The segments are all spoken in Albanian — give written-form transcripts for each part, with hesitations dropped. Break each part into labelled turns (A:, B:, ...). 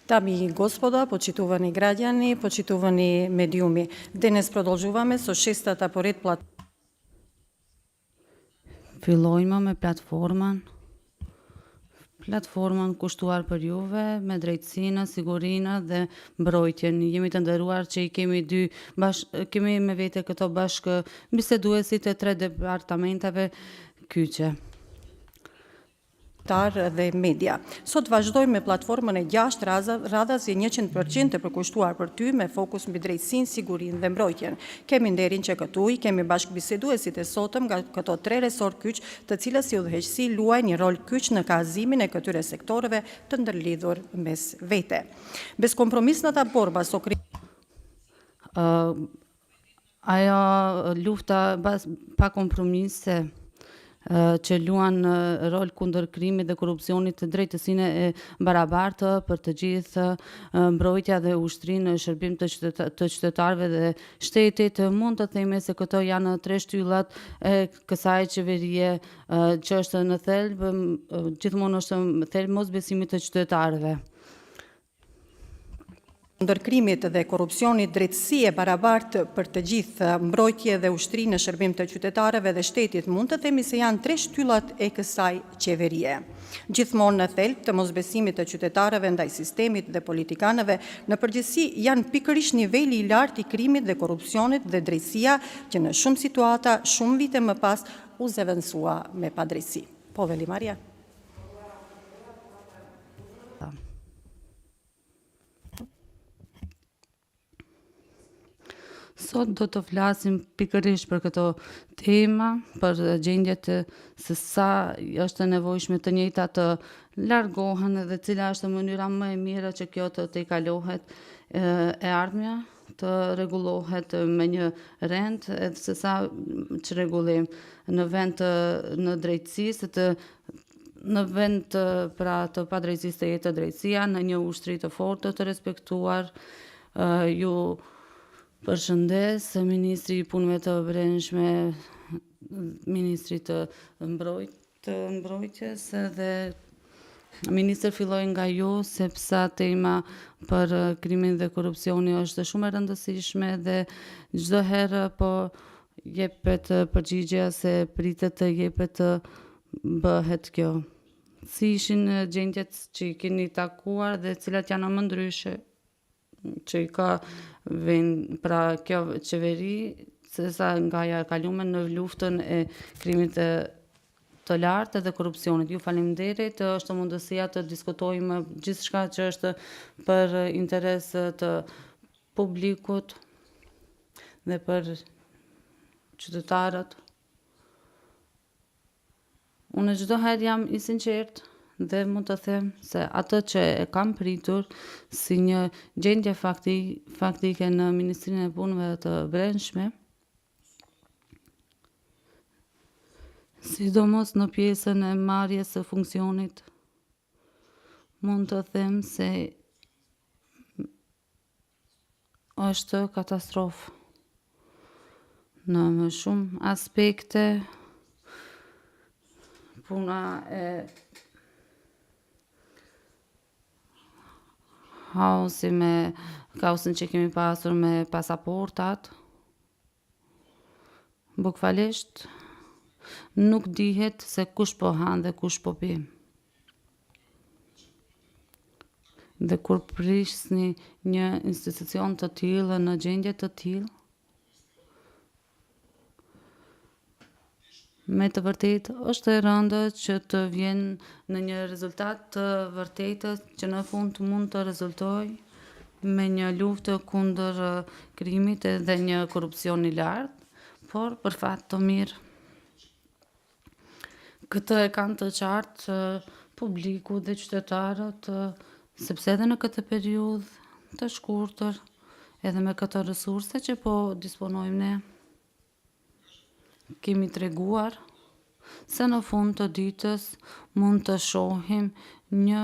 A: Dami i gospoda, почитувани граѓани, почитувани медиуми. Денес продолжуваме со шестата поред
B: Fillojmë me platformën kushtuar për juve me drejtsinë, sigurinë dhe mbrojtjen. Jemi të nderuar që i kemi kemi me vete këto bashkë biseduesit e 3 departamenteve kyçe.
A: Dhe media. Sot vazhdojmë me platformën e 6 radhasi 100% të përkushtuar për ty me fokus mbi drejtsinë, sigurinë dhe mbrojtjen. Kemi nderin që këtu i kemi bashkëbiseduesit e sotëm nga këto 3 resort kyç, të cilës si udhëheqësi luaj një rol kyç në kaazimin e këtyre sektoreve të ndërlidhur mes vete. Bez kompromisната борба со
B: Ajo lufta pa kompromise që luan rol kundër krimit dhe korrupsionit, drejtësinë e barabartë për të gjithë, mbrojtja dhe ushtrinë në shërbim të qytetarëve dhe shtetit. Mund të themi se këto janë 3 shtyllat e kësaj qeverie që është në thelb, gjithmonë është në thelb mosbesimit të qytetarëve.
A: Ndërkrimit dhe korrupsionit, drejtësi e barabartë për të gjithë, mbrojtje dhe ushtri në shërbim të qytetarëve dhe shtetit, mund të themi se janë 3 shtyllat e kësaj qeverie. Gjithmonë në thelb të mosbesimit të qytetarëve ndaj sistemit dhe politikanëve, në përgjithësi janë pikërisht niveli i lartë i krimit dhe korrupsionit dhe drejtësia që në shumë situata, shumë vite më pas, u zëvendësua me padrejtësi. Po, Veli Maria.
B: Sot do të flasim pikërisht për këto tema, për gjendjet se sa është nevojshme të njëjta të largohen dhe cila është mënyra më e mirë që kjo të tejkalohet e ardhmja, të rregullohet me një rend, edhe se sa çrregullim në vend në drejtësisë në vend pra të padrejtësisë të jetë drejtësia në një ushtri të fortë të respektuar. Ju përshëndes Ministri i Punëve të Brendshme, Ministri të Mbrojtjes dhe Ministër, filloj nga ju, sepse tema për krimin dhe korrupsionin është shumë e rëndësishme dhe çdo herë po jepet përgjigje se pritet të jepet të bëhet kjo. Si ishin gjendjet që i keni takuar dhe cilat janë më ndryshe që i ka pra kjo qeveri, se sa nga ja kalume në luftën e krimit të lartë dhe korrupsionit. Ju faleminderit, është mundësia të diskutojmë gjithçka që është për interes të publikut dhe për qytetarët. Unë çdo herë jam i sinqertë dhe mund të them se atë që e kam pritur si një gjendje faktike në Ministrinë e Punëve të Brendshme, sidomos në pjesën e marrjes së funksionit, mund të them se është katastrofë në më shumë aspekte. Puna e kaosin që kemi pasur me pasaportat, bukfalisht nuk dihet se kush po han dhe kush po pi. Dhe kur prisni një institucion të tillë në gjendje të tillë, me të vërtetë është e rëndë që të vjen në një rezultat të vërtetë që në fund mund të rezultojë me një luftë kundër krimit dhe një korrupsioni lartë, por për fat të mirë. Këtë e kanë të qartë publiku dhe qytetarët, sepse edhe në këtë periudhë të shkurtër, edhe me këto resurse që po disponojmë ne, kemi treguar se në fund të ditës mund të shohim një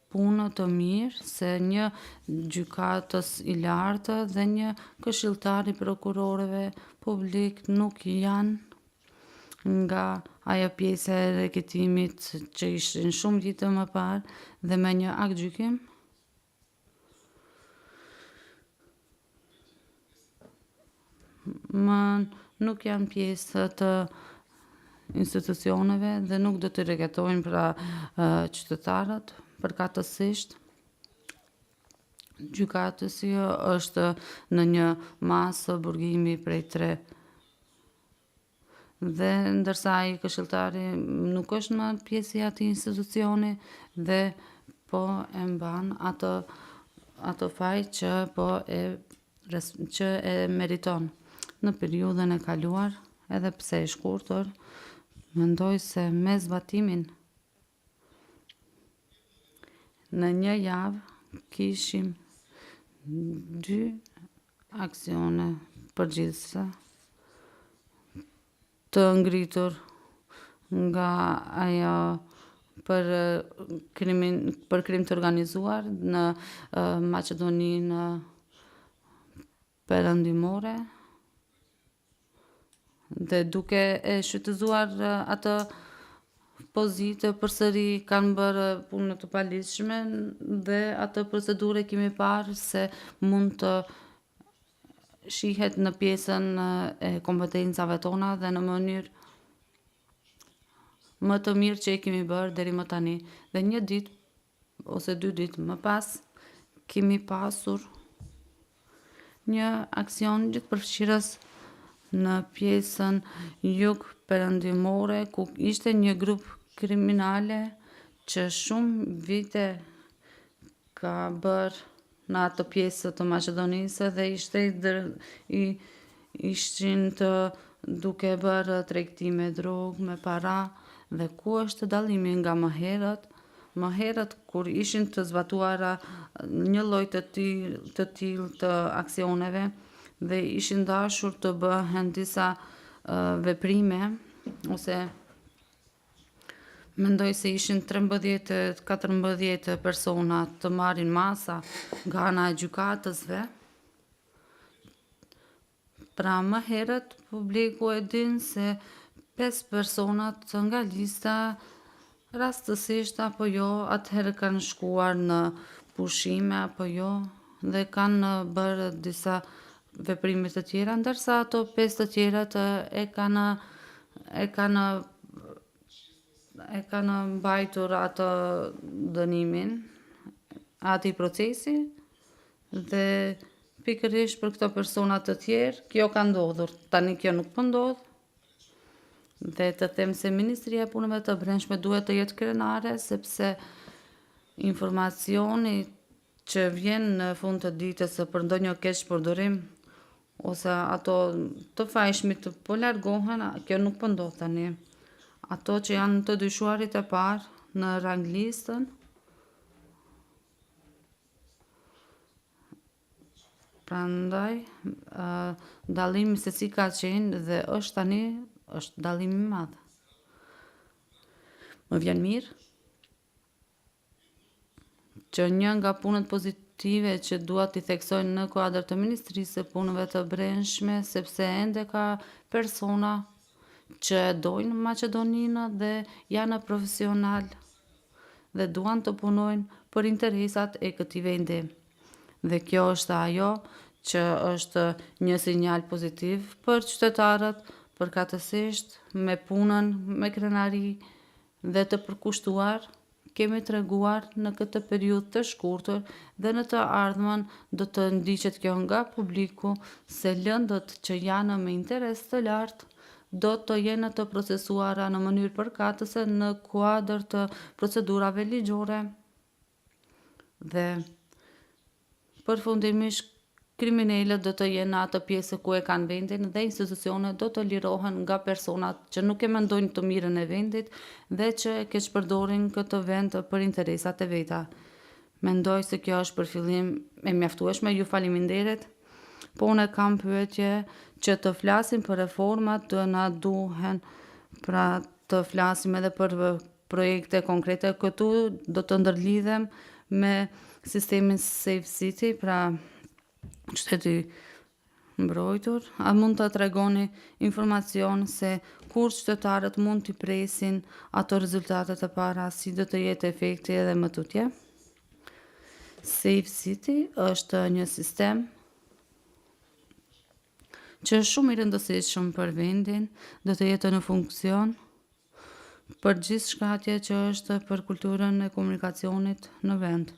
B: punë të mirë, se një gjykatës i lartë dhe një këshilltar i prokurorëve publik nuk janë nga ajo pjesë e reketimit që ishin shumë vite më parë dhe me një akt gjykim nuk janë pjesë të institucioneve dhe nuk do të riketojnë pra qytetarët, përkatësisht gjykatësi është në një masë burgimi prej 3 dhe ndërsa ai këshilltari nuk është më pjesë e atij institucioni dhe po e mban ato faj që që e meriton. Në periudhën e kaluar, edhe pse e shkurtër, mendoj se me zbatimin në një javë kishim 2 aksione përgjithëse të ngritur nga ajo për krim të organizuar në Maqedoninë Perëndimore dhe duke e shfrytëzuar atë pozitë përsëri kanë bërë punë të paligjshme dhe atë procedurë kemi parë se mund të shihet në pjesën e kompetencave tona dhe në mënyrë më të mirë që e kemi bërë deri më tani. Dhe një ditë ose 2 ditë më pas kemi pasur një aksion gjithëpërfshirës në pjesën jug perëndimore ku ishte një grup kriminale që shumë vite ka bërë në atë pjesë të Maqedonisë dhe ishin të duke bërë tregtime drogë me para dhe ku është dallimi nga më herët kur ishin të zbatuara një lloj të tillë të aksioneve dhe ishin dashur të bëhen disa veprime ose mendoj se ishin 13-14 persona të marrin masa nga ana e gjykatësve. Pra më herët publiku e din se 5 personat nga lista rastësisht apo jo atëherë kanë shkuar në pushime apo jo dhe kanë bërë disa veprime të tjera, ndërsa ato 5 të tjerat e kanë mbajtur atë dënimin, atij procesi dhe pikërisht për këto persona të tjerë, kjo ka ndodhur. Tani kjo nuk po ndodh. Dhe të them se Ministria e Punëve të Brendshme duhet të jetë krenare sepse informacioni që vjen në fund të ditës për ndonjë keq përdorim ose ato të fajshmit po largohen, kjo nuk po ndodh tani. Ato që janë të dyshuarit e parë në ranglistën prandaj dallimi se si ka qenë dhe është tani është dallim i madh. Më vjen mirë që një nga punët pozitive që dua t'i theksoj në kuadër të Ministrisë së Punëve të Brendshme, sepse ende ka persona që dojnë Maqedoninë dhe janë profesional dhe duan të punojnë për interesat e këtij vendi. Dhe kjo është ajo që është një sinjal pozitiv për qytetarët, përkatësisht me punën, me krenari dhe të përkushtuar, kemi treguar në këtë periudhë të shkurtër dhe në të ardhmen do të ndiqet kjo nga publiku se lëndët që janë me interes të lartë do të jenë të procesuara në mënyrë përkatëse në kuadër të procedurave ligjore. Dhe përfundimisht kriminalët do të jenë atë pjesë ku e kanë vendin dhe institucionet do të lirohen nga personat që nuk e mendojnë të mirën e vendit dhe që e keqpërdorin këtë vend për interesat e veta. Mendoj se kjo është për fillim e mjaftueshme, ju faleminderit. Po unë kam pyetje që të flasim për reformat të na duhen, pra të flasim edhe për projekte konkrete. Këtu do të ndërlidhem me sistemin Safe City, pra qyteti mbrojtur. A mund të tregoni informacion se kur qytetarët mund t'i presin ato rezultatet e para, si do të jetë efekti edhe më tutje? Safe City është një sistem që është shumë i rëndësishëm për vendin, do të jetë në funksion për gjithë shkatje që është për kulturën e komunikacionit në vend.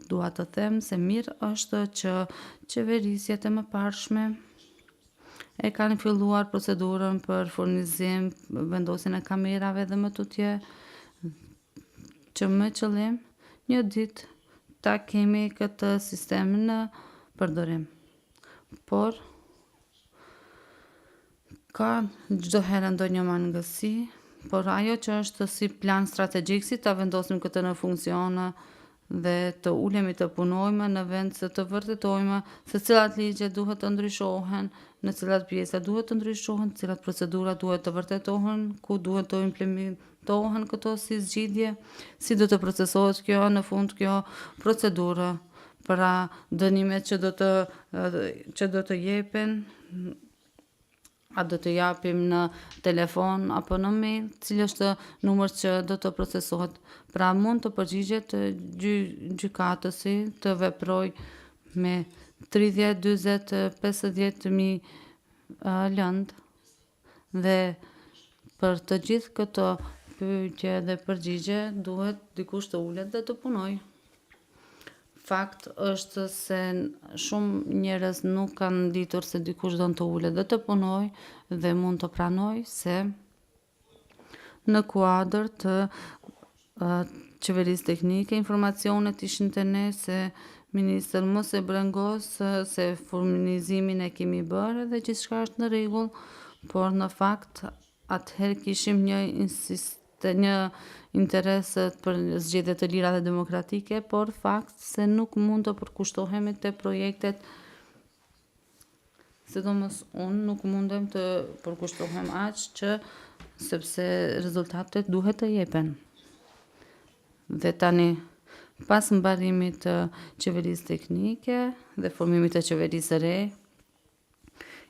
B: Dua të them se mirë është që qeverisjet e mëparshme e kanë filluar procedurën për furnizim, vendosjen e kamerave dhe më tutje, që me qëllim një ditë ta kemi këtë sistem në përdorim. Por ka çdo herë ndonjë mangësi, por ajo që është si plan strategjik, si ta vendosim këtë në funksione dhe të ulemi të punojmë në vend se të vërtetojmë se cilat ligje duhet të ndryshohen, në cilat pjesa duhet të ndryshohen, cilat procedura duhet të vërtetohen, ku duhet të implementohen këto si zgjidhje, si do të procesohet kjo në fund kjo procedurë, pra dënimet që do të jepen, a do të japim në telefon apo në mail, cili është numër që do të procesohet. Pra mund të përgjigjet gjykatësi të veproj me 30, 40, 50.000 lëndë dhe për të gjithë këto pyetje dhe përgjigje duhet dikush të ulet dhe të punoj. Fakt është se shumë njerëz nuk kanë ditur se dikush do të ulet dhe të punoj dhe mund të pranoj se në kuadër të qeverisë teknike informacionet ishin të ne se ministër mos e brengos se furnizimin e kemi bërë dhe gjithçka është në rregull, por në fakt atëherë kishim një interes për zgjedhje të lira dhe demokratike, por fakt se nuk mund të përkushtohemi te projektet, sidomos unë nuk mundem të përkushtohem aq që sepse rezultatet duhet të jepen. Dhe tani pas mbarimit të qeverisë teknike dhe formimit të qeverisë së re,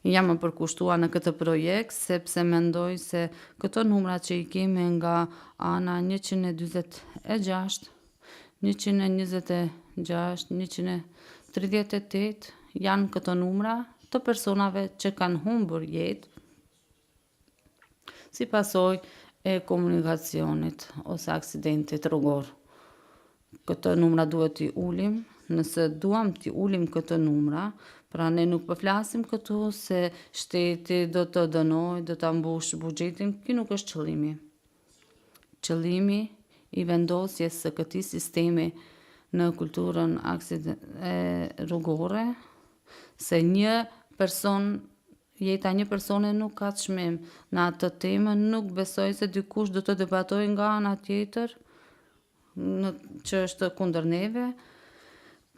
B: jam më përkushtua në këtë projekt sepse mendoj se këto numra që i kemi nga ana 146, 126, 138 janë këto numra të personave që kanë humbur jetë si pasojë e komunikacionit ose aksidentit rrugor. Këto numra duhet t'i ulim, nëse duam t'i ulim këto numra, pra ne nuk po flasim këtu se shteti do të dënoj, do ta mbush buxhetin, ky nuk është qëllimi. Qëllimi i vendosjes së këtij sistemi në kulturën rrugore, se jeta një personi nuk ka çmim. Në atë temë nuk besoj se dikush do të debatojë nga ana tjetër, që është kundër neve.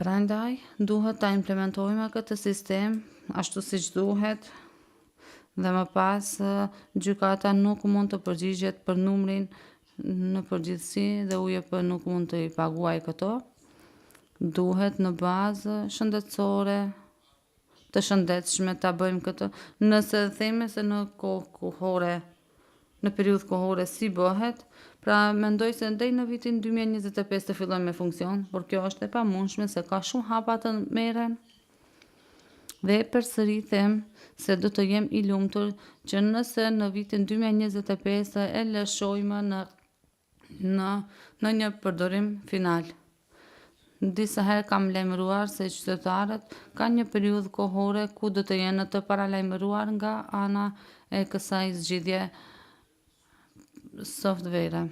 B: Prandaj duhet ta implementojmë këtë sistem ashtu siç duhet dhe më pas gjykata nuk mund të përgjigjet për numrin në përgjithësi dhe UJP nuk mund të i paguaj këto. Duhet në bazë shëndetësore të shëndetshme ta bëjmë këtë. Nëse themi se në periudhë kohore si bëhet, pra mendoj se deri në vitin 2025 të fillojmë me funksion, por kjo është e pamundshme se ka shumë hapa të merren. Dhe përsëritem se do të jem i lumtur që nëse në vitin 2025 e lëshojmë në një përdorim final. Disa herë kam lajmëruar se qytetarët kanë një periudhë kohore ku do të jenë të paralajmëruar nga ana e kësaj zgjidhje softvere.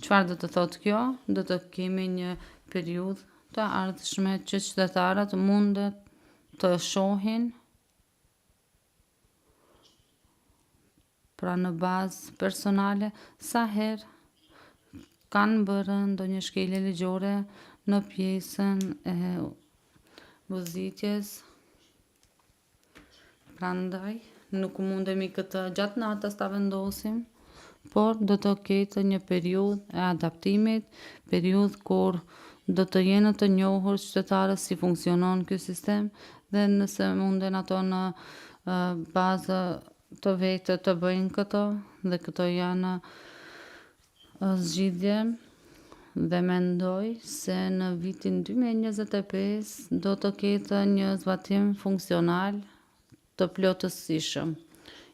B: Çfarë do të thotë kjo? Do të kemi një periudhë të ardhshme që qytetarët mundet të shohin pra në bazë personale sa herë kanë bërë ndonjë shkelje ligjore në pjesën e vozitjes. Prandaj nuk mundemi këtë gjatë natës ta vendosim, por do të ketë një periudhë e adaptimit, periudhë kur do të jenë të njohur qytetarët si funksionon ky sistem dhe nëse munden ato në bazë të vetë të bëjnë këto dhe këto janë zgjidhje dhe mendoj se në vitin 2025 do të ketë një zbatim funksional të plotësishëm.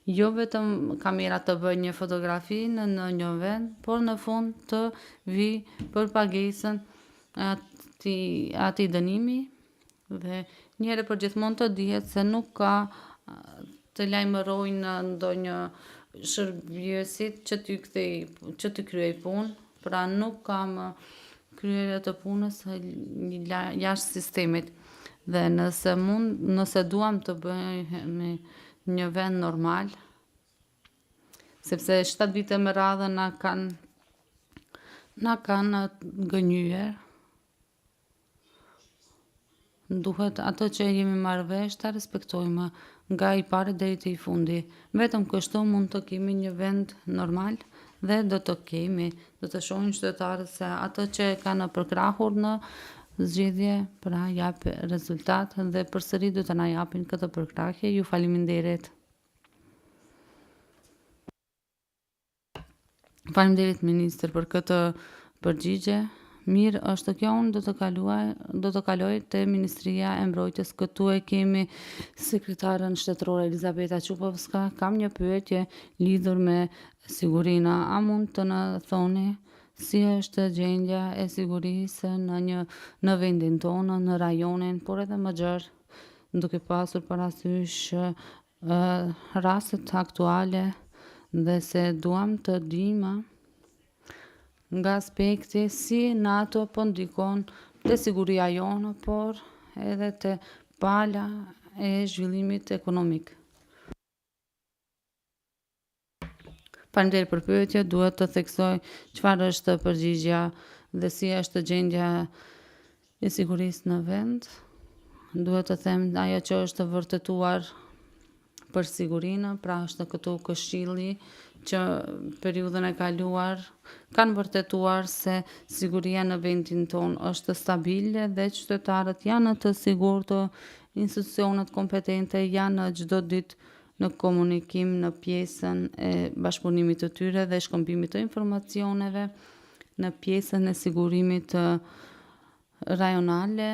B: Jo vetëm kamera të bëjë një fotografi në një vend, por në fund të vi për pagesën ati dënimi dhe njëherë për gjithmonë të dihet se nuk ka të lajmërojnë ndonjë shërbësit që ty kryej punë, pra nuk kam kryerje të punës jashtë sistemit. Dhe nëse duam të bëjmë një vend normal, sepse 7 vite me radhë na kanë gënjyer, duhet ato që jemi marrë vesh ta respektojmë nga i pari deri te i fundi. Vetëm kështu mund të kemi një vend normal dhe do të shohin qytetarët se ato që kanë përkrahur në zgjedhje pra jap rezultat dhe përsëri do të na japin këtë përkrahje. Ju faleminderit. Faleminderit ministër për këtë përgjigje. Mirë është kjo, unë do të kaloj te Ministria e Mbrojtjes. Këtu e kemi sekretaren shtetërore Elizabeta Qupovska. Kam një pyetje lidhur me sigurinë. A mund të na thoni si është gjendja e sigurisë në vendin tonë, në rajonin, por edhe më gjerë, duke pasur parasysh rastet aktuale dhe se duam të dimë nga aspekti si NATO po ndikon te siguria jonë, por edhe te pala e zhvillimit ekonomik. Faleminderit për pyetje, duhet të theksoj çfarë është përgjigjja dhe si është gjendja e sigurisë në vend. Duhet të them ajo që është vërtetuar për sigurinë, pra është këtu këshilli që periudhën e kaluar kanë vërtetuar se siguria në vendin tonë është stabile dhe qytetarët janë të sigurtë, institucionet kompetente janë çdo ditë në komunikim në pjesën e bashkëpunimit të tyre dhe shkëmbimit të informacioneve, në pjesën e sigurimit rajonale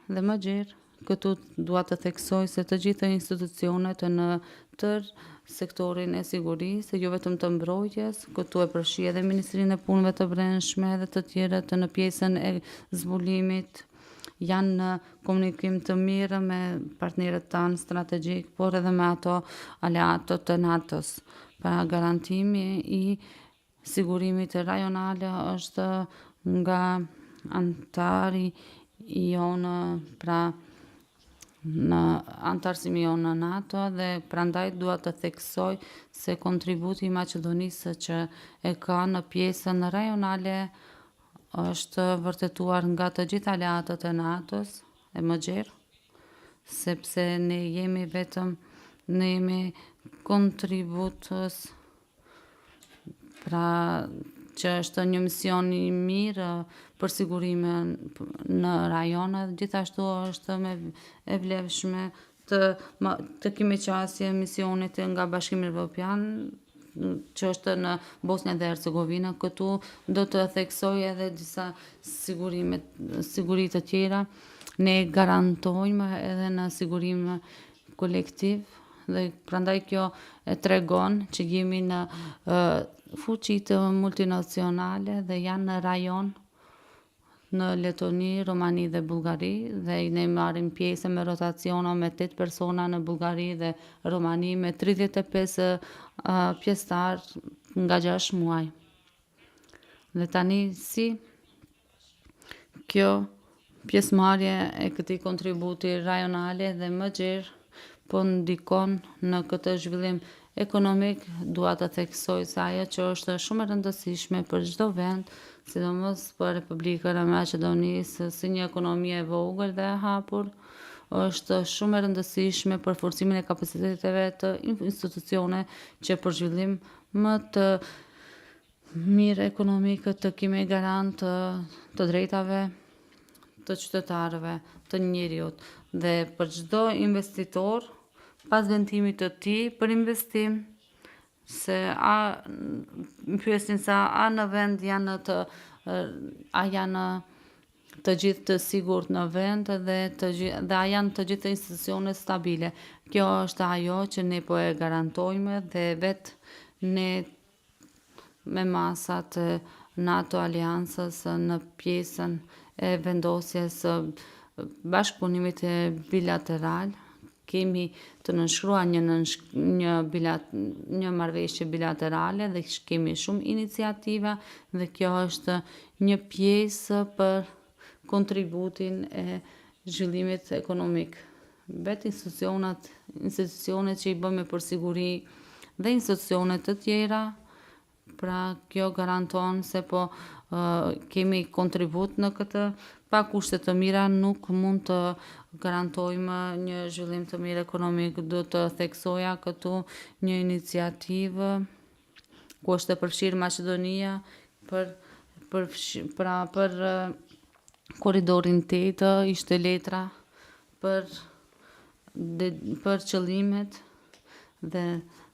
B: dhe më gjerë. Këtu dua të theksoj se të gjitha institucionet në tërë sektorin e sigurisë, jo vetëm të mbrojtjes, këtu e përfshi edhe Ministrinë e Punëve të Brendshme dhe të tjerët në pjesën e zbulimit, janë në komunikim të mirë me partnerët tanë strategjik, por edhe me ato aleatët të NATO-s. Pra garantimi i sigurimit rajonale është nga antari jonë, pra në antarësimi jonë në NATO dhe prandaj dua të theksoj se kontributi i Maqedonisë që e ka në pjesën rajonale është vërtetuar nga të gjitha aleatët e NATO-s e më gjerë, sepse ne jemi kontributës, pra që është një mision i mirë për sigurimin në rajone, gjithashtu është e vlefshme të kemi qasje misionit nga Bashkimi Evropian që është në Bosnia dhe Hercegovina. Këtu do të theksoj edhe disa siguri të tjera. Ne garantojmë edhe në sigurim kolektiv dhe prandaj kjo e tregon që jemi në fuqitë multinacionale dhe janë në rajon në Letoni, Romani dhe Bullgari dhe ne marrim pjesë me rotaciona me 8 persona në Bullgari dhe Romani me 35 pjesëtar nga 6 muaj. Dhe tani si kjo pjesëmarrje e këtij kontributi rajonale dhe më gjerë po ndikon në këtë zhvillim ekonomik, dua të theksoj se ajo që është shumë e rëndësishme për çdo vend, sidomos për Republikën e Maqedonisë, si një ekonomi e vogël dhe e hapur, është shumë e rëndësishme për forcimin e kapaciteteve të institucione që për zhvillim më të mirë ekonomik të kemi garant të drejtave të qytetarëve, të njeriut dhe për çdo investitor pas vendimit të tij për investim se më pyesin se a në vend janë a janë të gjithë të sigurt në vend dhe dhe a janë të gjithë institucionet stabile. Kjo është ajo që ne po e garantojmë dhe vetë ne me masat e NATO Aliansës në pjesën e vendosjes së bashkëpunimit bilateral. Kemi të nënshkruar një marrëveshje bilaterale dhe kemi shumë iniciativa dhe kjo është një pjesë për kontributin e zhvillimit ekonomik. Vetë institucionet që i bëme për siguri dhe institucionet të tjera, pra kjo garanton se po kemi kontribut në këtë, pa kushte të mira nuk mund të garantojmë një zhvillim të mirë ekonomik. Do të theksoja këtu një iniciativë ku është e përfshirë Maqedonia për koridorin 8 ishte letra për qëllimet dhe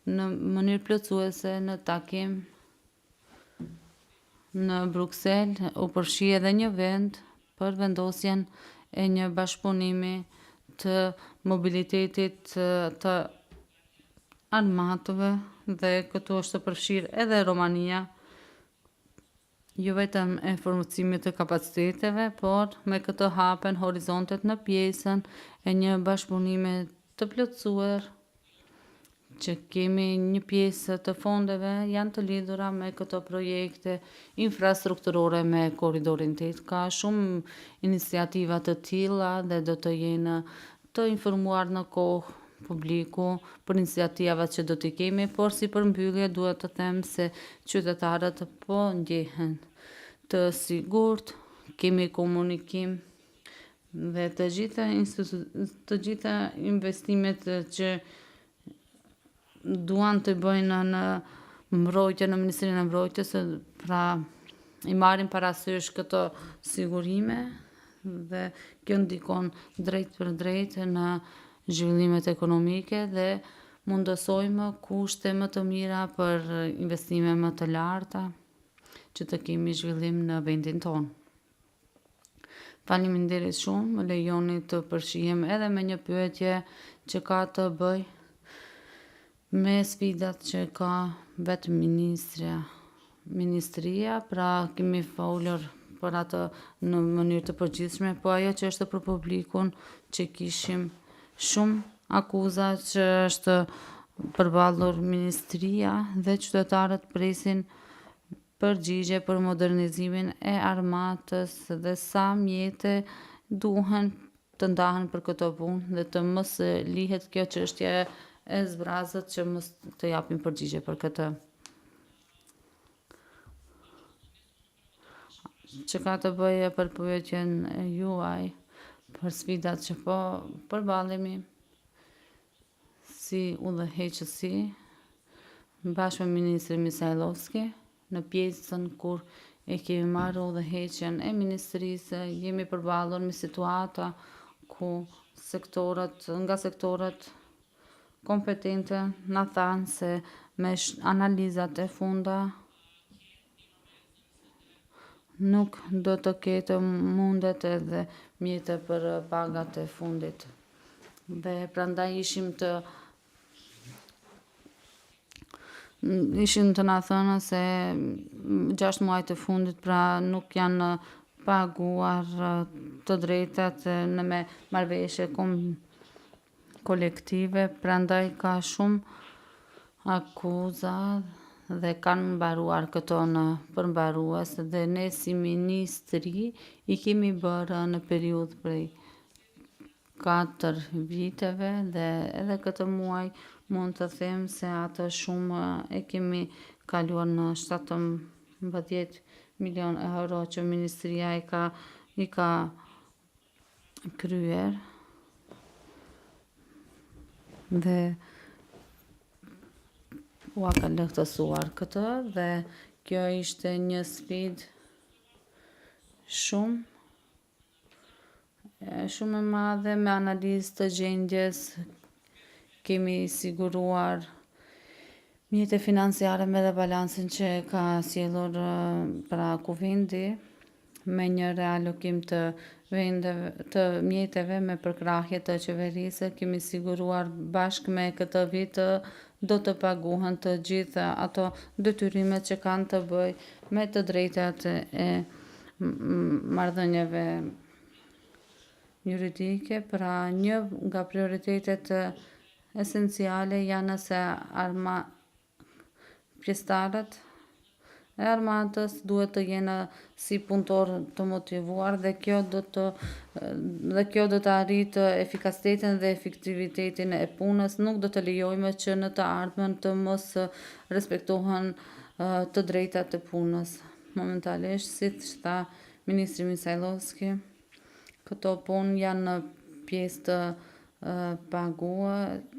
B: në mënyrë plotësuese në takim në Bruxelles u përfshi edhe një vend për vendosjen e një bashkëpunimi të mobilitetit të armatëve dhe këtu është të përfshirë edhe Romania, jo vetëm e forcimit të kapaciteteve, por me këtë hapen horizontet në pjesën e një bashkëpunimi të plotësuar që kemi një pjesë të fondeve janë të lidhura me këto projekte infrastrukturore me koridorin 8. Ka shumë iniciativa të tilla dhe do të jenë të informuar në kohë publiku për iniciativat që do t'i kemi, por si përmbyllje duhet të them se qytetarët po ndjehen të sigurt, kemi komunikim dhe të gjitha investimet që duan të bëjnë në mbrojtje, në Ministrinë e Mbrojtjes, pra i marrin parasysh këto sigurime dhe kjo ndikon drejt për drejt në zhvillimet ekonomike dhe mundësojmë kushte më të mira për investime më të larta që të kemi zhvillim në vendin tonë. Faleminderit shumë, më lejoni të përfshihem edhe me një pyetje që ka të bëj me sfidat që ka vetë ministria, pra kemi folur për atë në mënyrë të përgjithshme, po ajo që është për publikun që kishim shumë akuza që është përballur ministria dhe qytetarët presin përgjigje për modernizimin e armatës dhe sa mjete duhen të ndahen për këto punë dhe të mos lihet kjo çështje e zbrazët që mos të japim përgjigje për këtë. Që ka të bëje për pyetjen e juaj për sfidat që po përballemi si udhëheqësi bashkë me ministrin Misajlovski në pjesën kur e kemi marrë udhëheqjen e ministrisë, jemi përballur me situata ku nga sektorët kompetente na thanë se me analizat e funda nuk do të ketë mundet edhe mjete për pagat e fundit. Dhe prandaj ishim të na thënë se 6 muajt e fundit pra nuk janë paguar të drejtat në me marrëveshje kolektive, prandaj ka shumë akuza dhe kanë mbaruar këto në përmbarues dhe ne si ministri i kemi bërë në periudhë prej 4 viteve dhe edhe këtë muaj mund të them se atë shumë e kemi kaluar në 17 milion euro që ministria i ka kryer dhe ua ka lehtësuar këtë dhe kjo ishte një sfidë shumë e madhe me analizë të gjendjes. Kemi siguruar Mjete financiare me dhe balansin që ka sjellur pra kuvindi me një realokim të të mjeteve me përkrahje të qeverisë, kemi siguruar bashkë me këtë vit do të paguhen të gjitha ato detyrimet që kanë të bëj me të drejtat e marrëdhënieve juridike. Pra një nga prioritetet esenciale janë se pjesëtarët e armatës duhet të jenë si punëtor të motivuar dhe kjo do të arritë efikasitetin dhe efektivitetin e punës. Nuk do të lejojmë që në të ardhmen të mos respektohen të drejtat e punës. Momentalisht, si që tha Ministri Misajlovski, këto punë janë në pjesë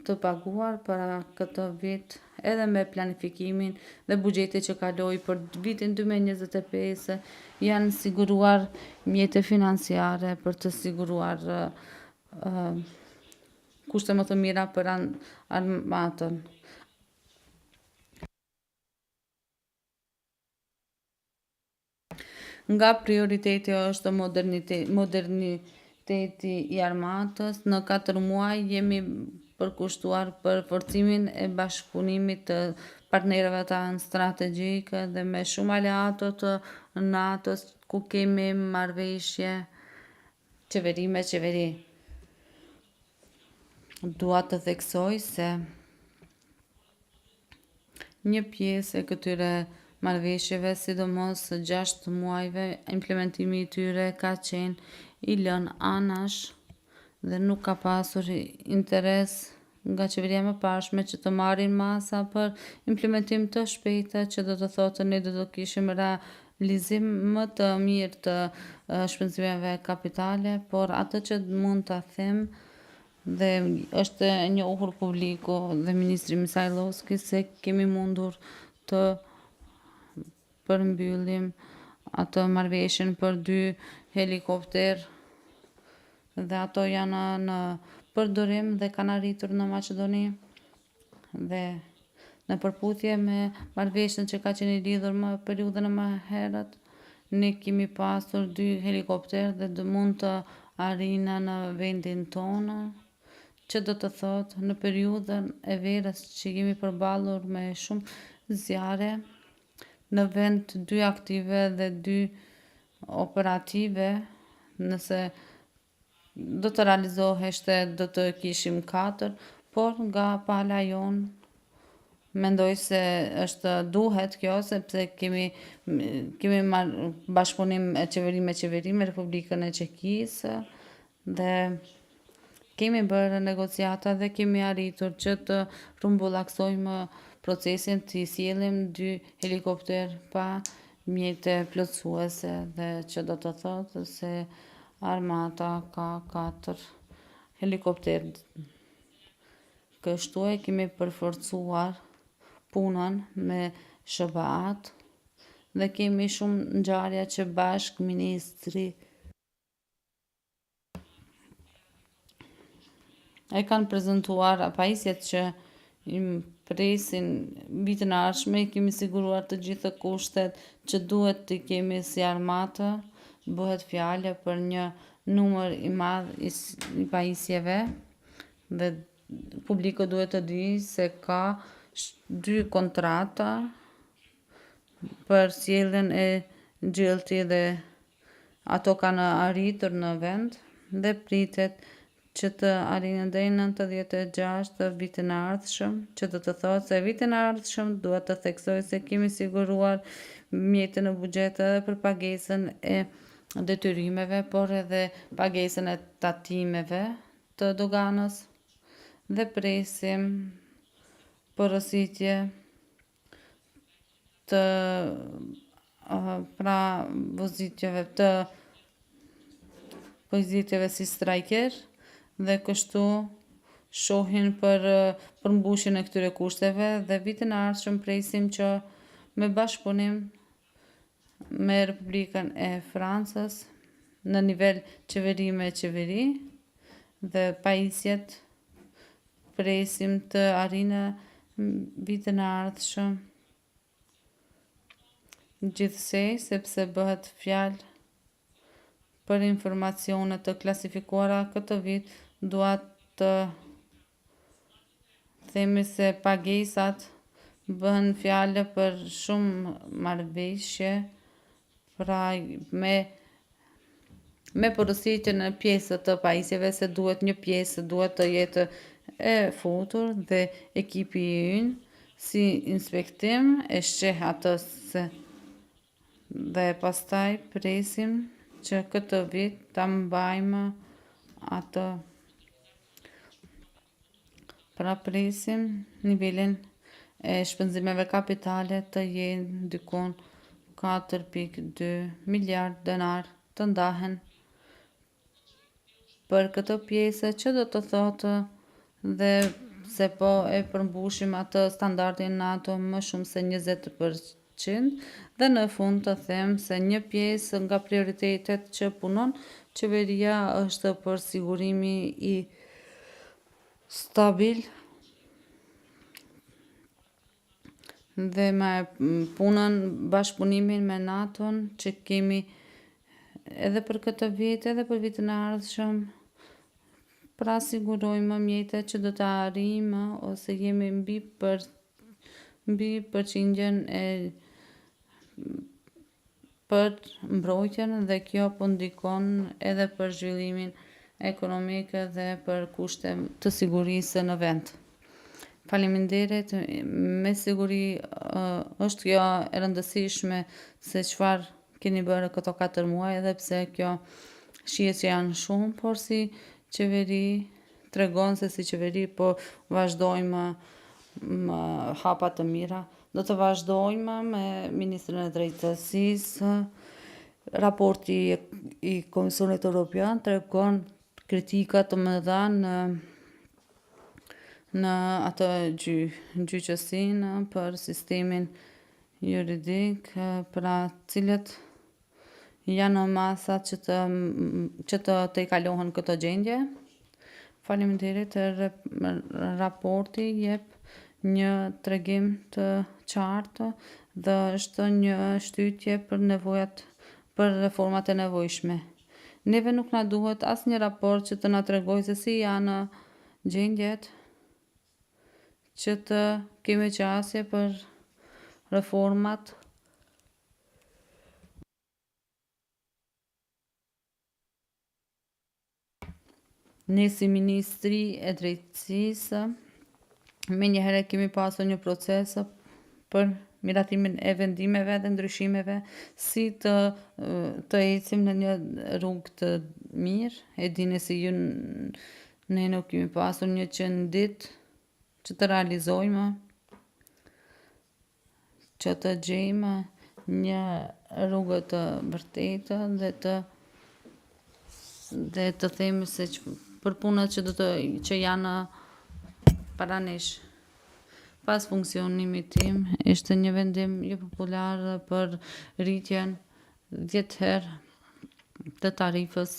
B: të paguar për këtë vit edhe me planifikimin dhe buxheti që kaloi për vitin 2025 janë siguruar mjete financiare për të siguruar kushte më të mira për armatën. Nga prioriteti është moderniteti i armatës. Në 4 muaj jemi përkushtuar për forcimin e bashkëpunimit të partnerëve tanë strategjike dhe me shumë aleato të NATO-s ku kemi marrëveshje qeveri me qeveri. Dua të theksoj se një pjesë e këtyre marrëveshjeve, sidomos 6 muajve, implementimi i tyre ka qenë i lënë anash dhe nuk ka pasur interes nga qeveria më pashme që të marrin masa për implementim të shpejta, që do të thotë ne do të kishim realizim më të mirë të shpenzimeve kapitale, por atë që mund ta them dhe është e njohur publiku dhe Ministri Misajlovski se kemi mundur të përmbyllim atë marrëveshjen për 2 helikopter dhe ato janë në përdorim dhe kanë arritur në Maqedoni dhe në përputhje me marrëveshjen që ka qenë i lidhur më periudhën e më herët, ne kemi pasur 2 helikopter dhe do mund të arrinë në vendin tonë, që do të thotë në periudhën e verës që jemi përballur me shumë zjarre, në vend 2 aktive dhe 2 operative, nëse do të realizoheshte do të kishim 4, por nga pala jon mendoj se duhet kjo, sepse kemi marrë bashkëpunim qeveri me qeveri me Republikën e Çekisë dhe kemi bërë negociata dhe kemi arritur që të rumbullaksojmë procesin të sjellim 2 helikopter pa mjete plotësuese dhe që do të thotë se armata ka 4 helikopter. Kështu e kemi përforcuar punën me SBA-t dhe kemi shumë ngjarje që bashkë ministri e kanë prezantuar pajisjet që i presin vitin e ardhshëm, kemi siguruar të gjitha kushtet që duhet të kemi si armatë. Bëhet fjalë për një numër i madh i pajisjeve dhe publiku duhet të di se ka 2 kontrata për sjelljen e gjellti dhe ato kanë arritur në vend dhe pritet që të arrijnë deri në 96 të vitin e ardhshëm, që do të thotë se vitin e ardhshëm duhet të theksoj se kemi siguruar mjete në buxhet edhe për pagesën e detyrimeve, por edhe pagesën e tatimeve të doganës dhe presim porositje të pra pozitjeve si striker dhe kështu shohin për përmbushjen e këtyre kushteve dhe vitin e ardhshëm presim që me bashkëpunim me Republikën e Francës në nivel qeveri me qeveri dhe pajisjet presim të arrinë vitin e ardhshëm. Gjithsej, sepse bëhet fjalë për informacione të klasifikuara këtë vit, dua të themi se pagesat bëhen fjalë për shumë marrëveshje, pra me porositjen e pjesë të pajisjeve se duhet një pjesë duhet të jetë e futur dhe ekipi ynë si inspektim e sheh atë se dhe pastaj presim që këtë vit ta mbajmë atë. Pra presim nivelin e shpenzimeve kapitale të jenë dykon 4.2 miliard denar të ndahen për këtë pjesë që do të thotë dhe se po e përmbushim atë standardin NATO më shumë se 20% dhe në fund të them se një pjesë nga prioritetet që punon qeveria është për sigurimi i stabil dhe me punën bashkëpunimin me NATO-n që kemi edhe për këtë vit, edhe për vitin e ardhshëm, pra sigurojmë mjete që do të arrijmë ose jemi mbi përqindjen e për mbrojtjen dhe kjo po ndikon edhe për zhvillimin ekonomik dhe për kushte të sigurisë në vend. Faleminderit, me siguri është kjo e rëndësishme se çfarë keni bërë këto 4 muaj edhe pse kjo shihet që janë shumë, por si qeveri tregon se si qeveri po vazhdojmë më hapa të mira. Do të vazhdojmë me Ministrin e Drejtësisë. Raporti i Komisionit Evropian tregon kritika të mëdha në atë gjyqësinë për sistemin juridik, pra cilët janë masat që të i kalohen këto gjendje. Faleminderit, raporti jep një tregim të qartë dhe është një shtytje për reformat e nevojshme. Neve nuk na duhet asnjë raport që të na tregojë se si janë gjendjet që të kemi qasje për reformat. Ne si Ministri e Drejtësisë, me njëherë kemi pasur një proces për miratimin e vendimeve dhe ndryshimeve, si të ecim në një rrugë të mirë. E dini si ju ne nuk kemi pasur 100 ditë që të realizojmë, që të gjejmë një rrugë të vërtetë dhe të themi se për punët që janë para nesh. Pas funksionimit tim, ishte një vendim jo popular për rritjen 10 herë të tarifës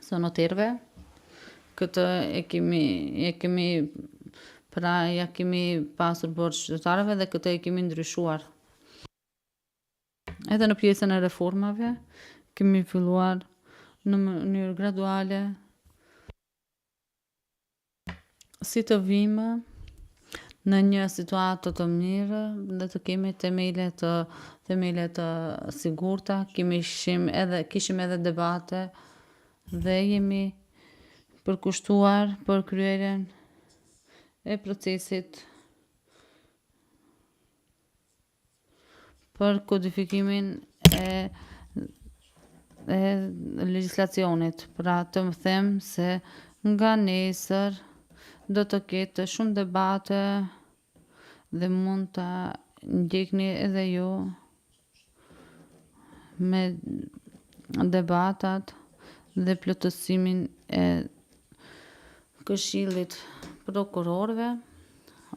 B: së noterëve. Këtë ja kemi pasur borxh qytetarëve dhe këtë e kemi ndryshuar. Edhe në pjesën e reformave kemi filluar në mënyrë graduale si të vimë në një situatë të mirë dhe të kemi themele të sigurta, kishim edhe debate dhe jemi përkushtuar për kryerjen e procesit për kodifikimin e legjislacionit. Pra të më them se nga nesër do të ketë shumë debate dhe mund të ndjekni edhe ju me debatat dhe plotësimin e Këshillit Prokurorëve.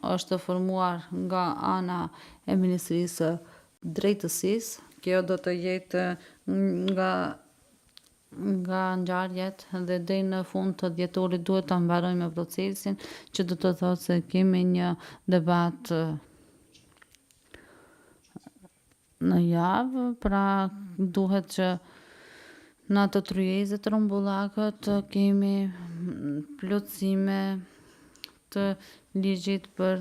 B: Është formuar nga ana e Ministrisë Drejtësisë. Kjo do të jetë nga nga ngjarjet dhe deri në fund të dhjetorit duhet ta mbarojmë procesin, që do të thotë se kemi një debat në javë, pra duhet që në ato tryezë të rrumbullakët të kemi plotësime të ligjit për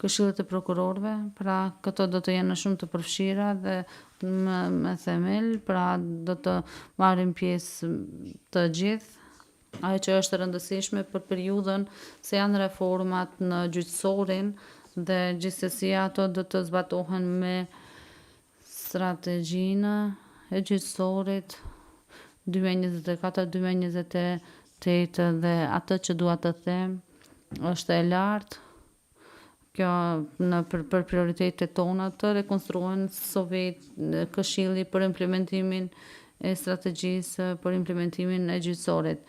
B: këshillet e prokurorëve, pra këto do të jenë shumë të përfshira dhe me themel, pra do të marrin pjesë të gjithë. Ajo që është e rëndësishme për periudhën se janë reformat në gjyqësorin dhe gjithsesi ato do të zbatohen me strategjinë e gjyqësorit 2024-2028 dhe atë që dua të them është e lartë. Kjo për prioritetet tona të rekonstruohen Këshilli për implementimin e strategjisë për implementimin e gjyqësorit.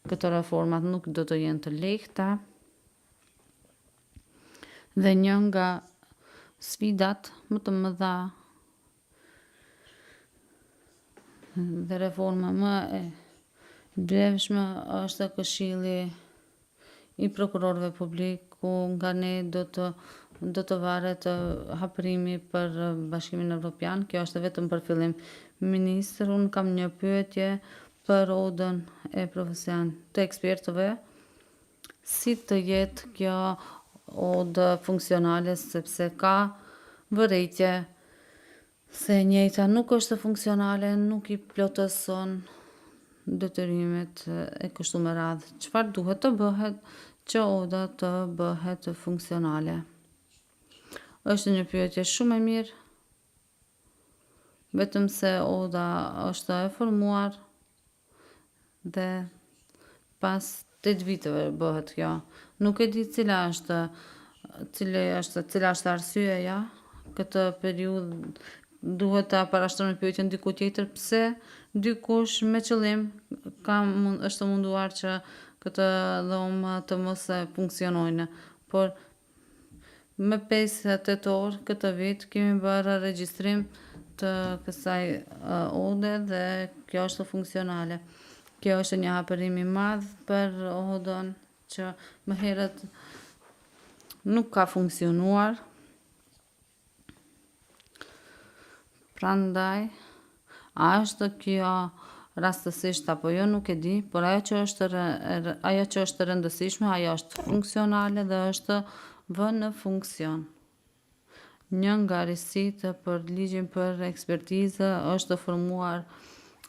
B: Këto reformat nuk do të jenë të lehta dhe një nga sfidat më të mëdha dhe reforma më e brendshme është Këshilli i prokurorëve publik, ku nga ne do të varet hapërimi për Bashkimin Evropian. Kjo është vetëm për fillim. Ministër, unë kam një pyetje për odën e profesion të ekspertëve. Si të jetë kjo odë funksionale, sepse ka vërejtje se e njëjta nuk është funksionale, nuk i plotëson detyrimet e kështu me radhë. Çfarë duhet të bëhet që oda të bëhet funksionale? Është një pyetje shumë e mirë, vetëm se oda është e formuar dhe pas 8 viteve bëhet kjo. Nuk e di cila është arsyeja. Këtë periudhë duhet ta parashtrojmë pyetjen diku tjetër, pse dikush me qëllim është munduar që këtë dhomë të mos e funksionojnë. Por me 5 tetor këtë vit kemi bërë regjistrim të kësaj ode dhe kjo është funksionale. Kjo është një hapërim i madh për odën që më herët nuk ka funksionuar. Prandaj, a është kjo rastësisht apo jo, nuk e di, por ajo që është rëndësishme, ajo është funksionale dhe është vënë në funksion. Një nga risitë për ligjin për ekspertizë është të formuar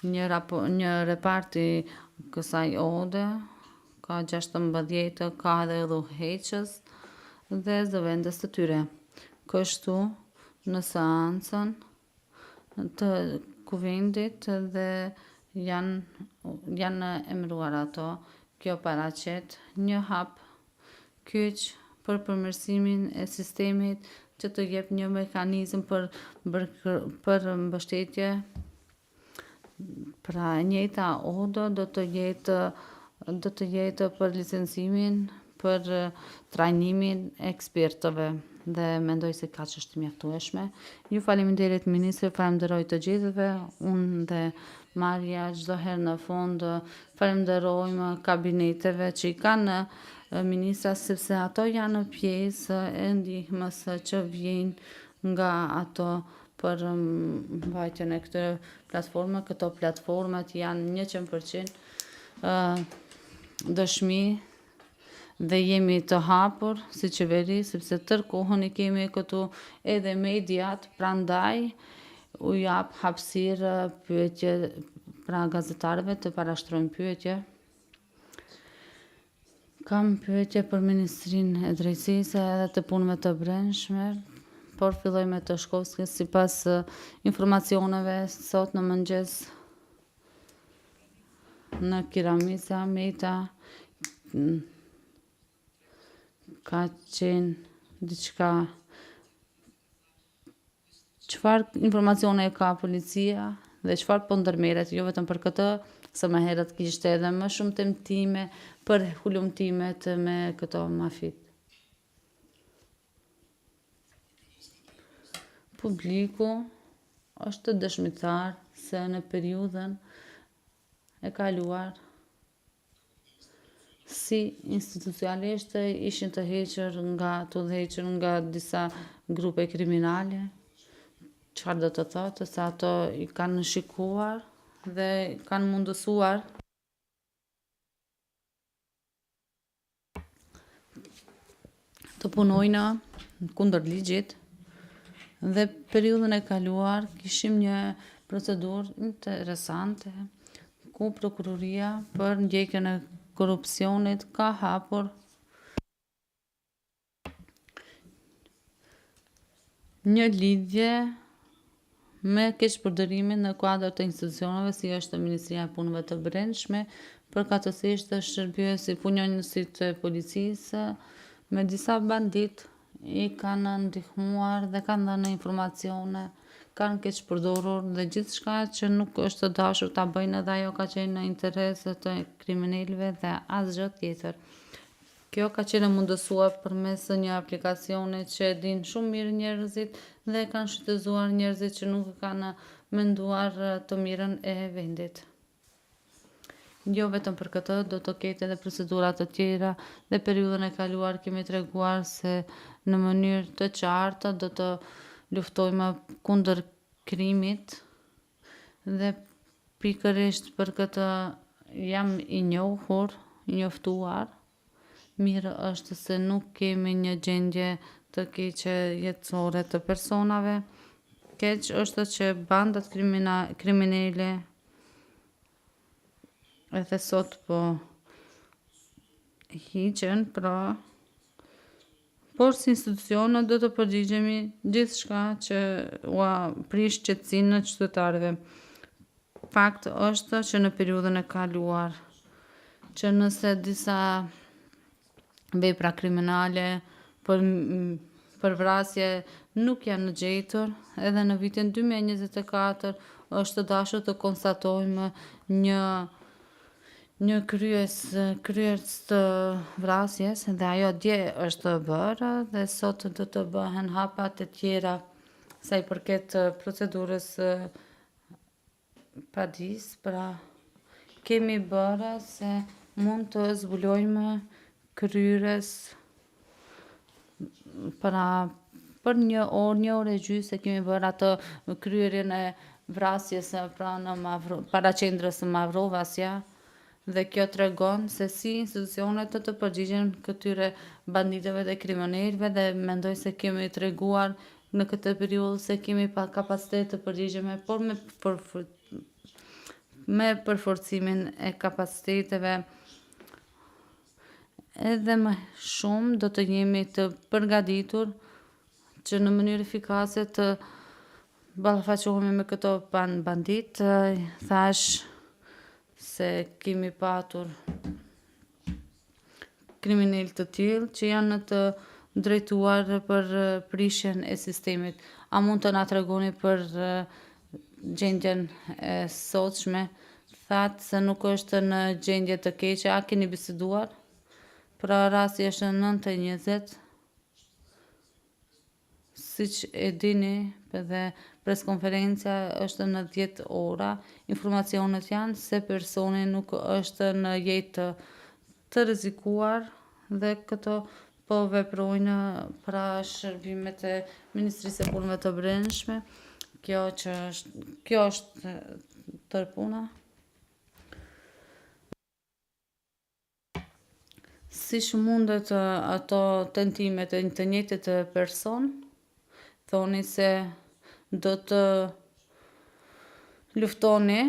B: një repart i kësaj ode, ka 16, ka edhe udhëheqës dhe zëvendës të tyre. Kështu në seancën të kuvendit dhe janë emëruar ato. Kjo paraqet një hap kyç për përmirësimin e sistemit që të jep një mekanizëm për mbështetje. Pra e njëjta odo do të jetë për licencimin, për trajnimin e ekspertëve dhe mendoj se kaq është mjaftueshme. Ju faleminderit ministër, falenderoj të gjithëve, unë dhe Maria çdo herë në fund falenderojmë kabineteve që i kanë ministra, sepse ato janë pjesë e ndihmës që vjen nga ato për mbajtjen e këtyre platforma. Këto platformat janë 100% dëshmi dhe jemi të hapur si qeveri, sepse tërkohën i kemi këtu edhe mediat, prandaj u jap hapësirë pyetje pra gazetarëve të parashtrojnë pyetje. Kam pyetje për Ministrinë e Drejtësisë edhe të punëve të brendshme, por filloj me të Shkovskës. Sipas informacioneve sot në mëngjes në Kiramica, Meta ka qenë diçka. Çfarë informacione ka policia dhe çfarë po ndërmerret, jo vetëm për këtë, se më herët kishte edhe më shumë temtime për hulumtimet me këto mafit. Publiku është dëshmitar se në periudhën e kaluar si institucionalisht ishin të udhëhequr nga disa grupe kriminale. Çfarë do të thotë se ato i kanë shikuar dhe kanë mundësuar të punojnë kundër ligjit dhe periudhën e kaluar kishim një procedurë interesante ku prokuroria për ndjekjen e korrupsionit ka hapur një lidhje me keqpërdorimin në kuadër të institucioneve si është Ministria e Punëve të Brendshme, përkatësisht të shërbyesi punonjësit të policisë, me disa bandit i kanë ndihmuar dhe kanë dhënë informacione, kanë keqpërdorur dhe gjithçka që nuk është të dashur ta bëjnë edhe ajo ka qenë në intereset të kriminalëve dhe asgjë tjetër. Kjo ka qenë mundësuar përmes një aplikacioni që e din shumë mirë njerëzit dhe kanë shfrytëzuar njerëzit që nuk kanë menduar të mirën e vendit. Jo vetëm për këtë, do të ketë edhe procedura të tjera dhe periudhën e kaluar kemi treguar se në mënyrë të qartë do të luftojmë kundër krimit dhe pikërisht për këtë jam i njohur, i njoftuar. Mirë është se nuk kemi një gjendje të keqe jetësore të personave. Keq është që bandat kriminale edhe sot po hiqen, por si institucione do të përgjigjemi gjithçka që ua prish qetësinë e qytetarëve. Fakt është që në periudhën e kaluar që nëse disa vepra kriminale për vrasje nuk janë gjetur, edhe në vitin 2024 është dashur të konstatojmë një kryes të vrasjes dhe ajo dje është bërë dhe sot do të bëhen hapat e tjera sa i përket procedurës padis, pra kemi bërë se mund të zbulojmë kryerjes për një orë e gjysmë se kemi bërë atë kryerjen e vrasjes para qendrës së Mavrovasja dhe kjo tregon se si institucionet të përgjigjen këtyre banditëve dhe kriminalëve dhe mendoj se kemi treguar në këtë periudhë se kemi pa kapacitet të përgjigjemi, por me përforcimin e kapaciteteve edhe më shumë do të jemi të përgatitur që në mënyrë efikase të ballafaqohemi me këto bandit. Thash se kemi patur kriminal të tillë që janë të drejtuar për prishjen e sistemit. A mund të na tregoni për gjendjen e sotshme? Thatë se nuk është në gjendje të keqe, a keni biseduar? Pra rasti është në 9:20, siç e dini, dhe preskonferenca është në 10 ora. Informacionet janë se personi nuk është në jetë të rrezikuar dhe këto po veprojnë pra shërbimet e Ministrisë së Punëve të Brendshme. Kjo është tërë puna. Siç mundet ato tentimet e të njëjtit person, thoni se do të luftoni,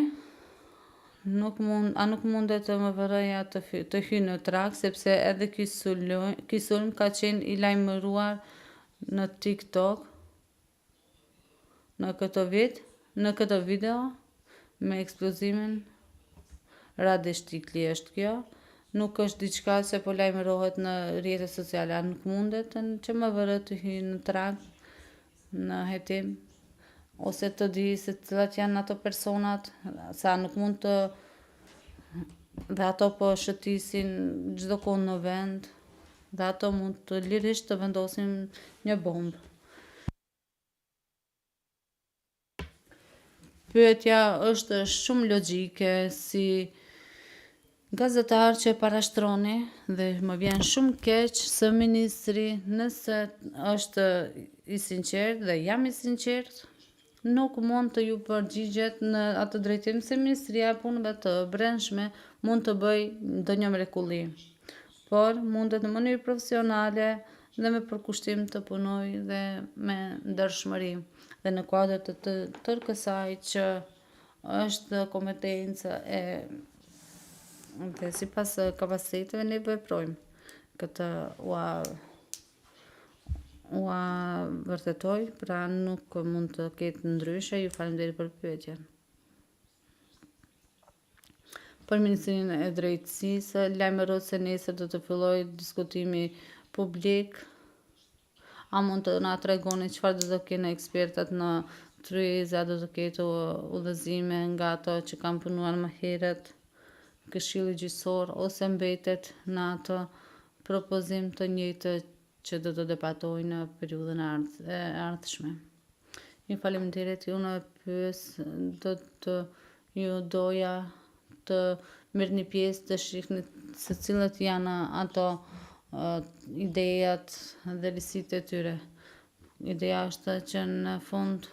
B: nuk mundet МВР-ja të hyjë në trag, sepse edhe ky sulm ka qenë i lajmëruar në TikTok në këtë video me eksplozimin radishtikli është kjo. Nuk është diçka që po lajmërohet në rrjetet sociale, nuk mundet që МВР të hyjë në trag në hetim ose të di se cilat janë ato personat, sa nuk mund të dhe ato po shëtisin çdo kohë në vend dhe ato mund të lirisht të vendosin një bombë. Pyetja është shumë logjike si gazetar që e parashtroni dhe më vjen shumë keq se ministri, nëse është i sinqert dhe jam i sinqert, nuk mund të ju përgjigjet në atë drejtim se Ministria e Punëve të Brendshme mund të bëj ndonjë mrekulli, por mundet në mënyrë profesionale dhe me përkushtim të punoj dhe me ndershmëri dhe në kuadër të tërë kësaj që është kompetencë dhe sipas kapaciteteve ne veprojmë. Këtë ua vërtetoj, pra nuk mund të ketë ndryshe. Ju faleminderit për pyetjen. Për Ministrinë e Drejtësisë, lajmërohet se nesër do të fillojë diskutimi publik. A mund të na tregoni çfarë do të kenë ekspertat në tryezë, a do të ketë udhëzime nga ato që kanë punuar më herët, Këshilli Gjyqësor, ose mbetet në atë propozim të njëjtë që do të debatojnë në periudhën e ardhshme. Ju faleminderit, unë ju doja të merrni pjesë, të shihni se cilët janë ato idejat dhe risitë e tyre. Ideja është që në fund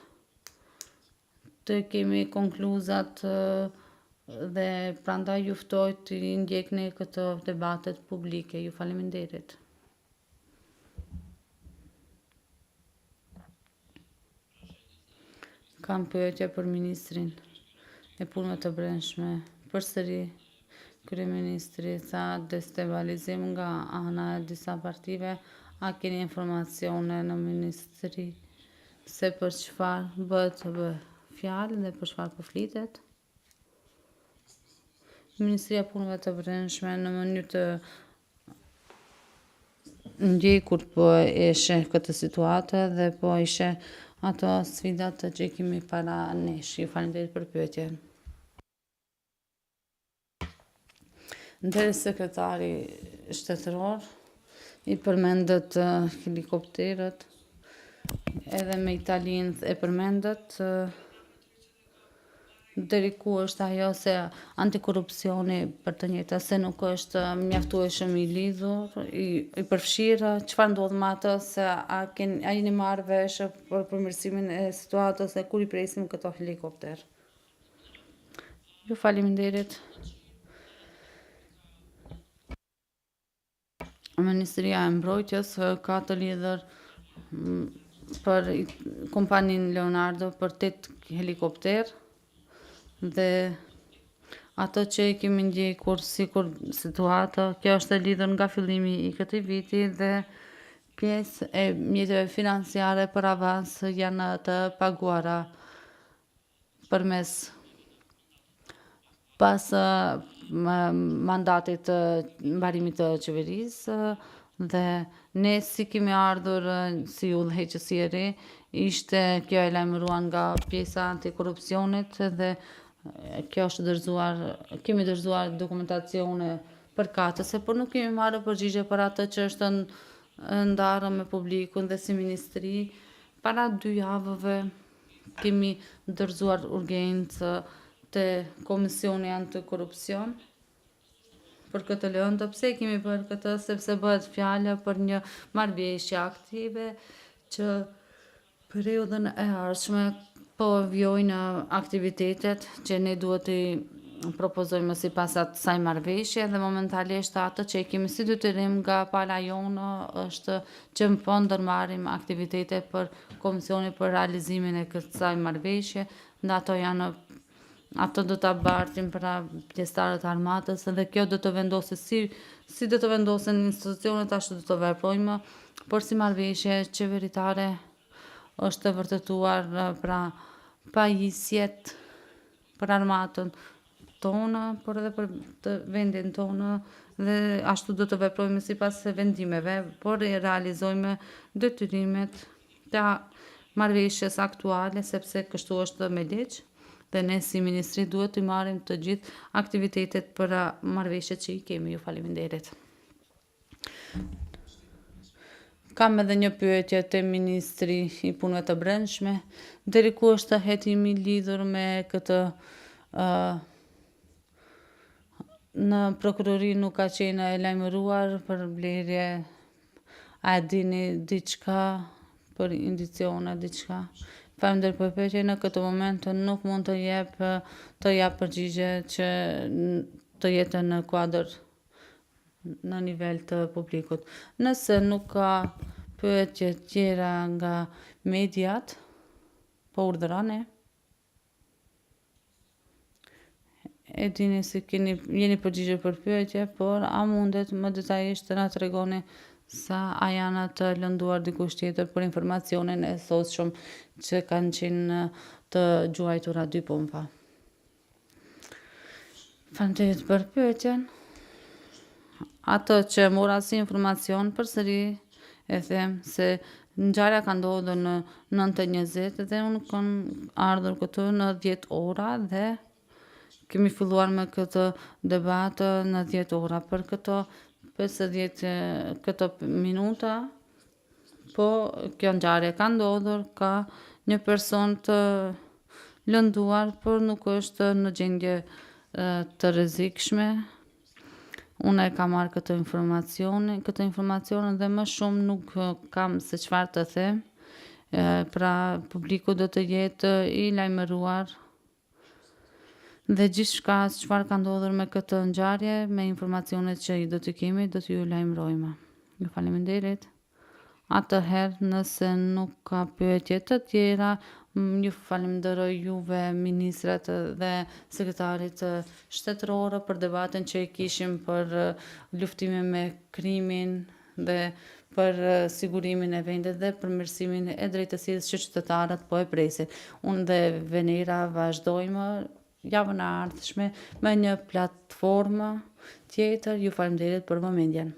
B: të kemi konkluzat dhe prandaj ju ftoj të ndjekni këto debatet publike. Ju faleminderit. Kam pyetje për Ministrin e Punëve të Brendshme. Përsëri, Kryeministri tha destabilizim nga ana e disa partive. A keni informacione në Ministri se për çfarë bëhet fjalë dhe për çfarë po flitet? Ministria e Punëve të Brendshme në mënyrë të ndjekur po e sheh këtë situatë dhe po i sheh ato sfidat që kemi para nesh. Ju faleminderit për pyetjen. Ndërsa sekretari shtetëror i përmendet helikopterët, edhe me Italinë e përmendet, deri ku është ajo se antikorrupsioni për të njëjtën se nuk është mjaftueshëm i lidhur, i përfshirë, çfarë ndodh me atë, se a jeni marrë vesh për përmirësimin e situatës e kur i presim këto helikopter? Ju faleminderit. Ministria e Mbrojtjes ka të lidhur për kompaninë Leonardo për 8 helikopter dhe ato që e kemi ndjekur sikur situata, kjo është e lidhur nga fillimi i këtij viti dhe pjesë e mjeteve financiare për avans janë të paguara përmes pas mandatit të mbarimit të qeverisë dhe ne si kemi ardhur si udhëheqës i ri, ishte kjo e lajmëruar nga pjesa antikorrupsionit dhe kjo është kemi dorëzuar dokumentacione përkatëse, por nuk kemi marrë përgjigje për atë që është ndarë me publikun dhe si ministri. Para 2 javëve kemi dorëzuar urgjencë te Komisioni Antikorrupsion për këtë lëndë. Pse kemi bërë këtë? Sepse bëhet fjalë për një marrëveshje aktive që periudhën e ardhshme po vjojnë aktivitetet që ne duhet të propozojmë sipas asaj marrëveshje dhe momentalisht atë që kemi si detyrim nga pala jonë është që po ndërmarrim aktivitete për Komisionin për realizimin e kësaj marrëveshje, dhe ato do ta bartin pra pjesëtarët e armatës dhe kjo do të vendosë si do të vendosen institucionet, ashtu do të veprojmë, por si marrëveshje qeveritare është vërtetuar pra pajisjet për armatën tonë, por edhe për të vendin tonë dhe ashtu do të veprojmë sipas vendimeve, por e realizojmë detyrimet të marrëveshjes aktuale sepse kështu është me ligj. Dhe ne si ministri duhet të marrim të gjithë aktivitetet për marrëveshjet që i kemi. Ju faleminderit. Kam edhe një pyetje te Ministri i Punëve të Brendshme, deri ku është hetimi lidhur me këtë në prokurori nuk ka qenë e lajmëruar për blerje, a e dini diçka për indicione, diçka? Faleminderit për pyetje, në këtë moment nuk mund të jap përgjigje që të jetë në kuadër në nivel të publikut. Nëse nuk ka pyetje tjera nga mediat, po urdhëroni. E dini se jeni përgjigje për pyetje, por a mundet më detajisht të na tregoni sa a janë të lënduar dikush tjetër për informacionin e sotshëm që kanë qenë të gjuajtura 2 pompa? Faleminderit për pyetjen. Atë që mora si informacion përsëri e them se ngjarja ka ndodhur në 9:20 dhe unë kam ardhur këtu në 10 ora dhe kemi filluar me këtë debat në 10 ora. Për këto 50 minuta, po kjo ngjarje ka ndodhur, ka një person të lënduar, por nuk është në gjendje të rrezikshme. Unë e kam marrë këtë informacion dhe më shumë nuk kam se çfarë të them. Pra publiku do të jetë i lajmëruar dhe gjithçka çfarë ka ndodhur me këtë ngjarje, me informacionet që do t'i kemi, do t'ju lajmërojmë. Ju faleminderit. Atëherë, nëse nuk ka pyetje të tjera, ju falenderoj juve ministrat dhe sekretarit shtetëror për debatin që e kishim për luftimin me krimin dhe për sigurimin e vendit dhe përmirësimin e drejtësisë që qytetarët po e presin. Unë dhe Venera vazhdojmë javën e ardhshme me një platformë tjetër. Ju falenderit për vëmendjen.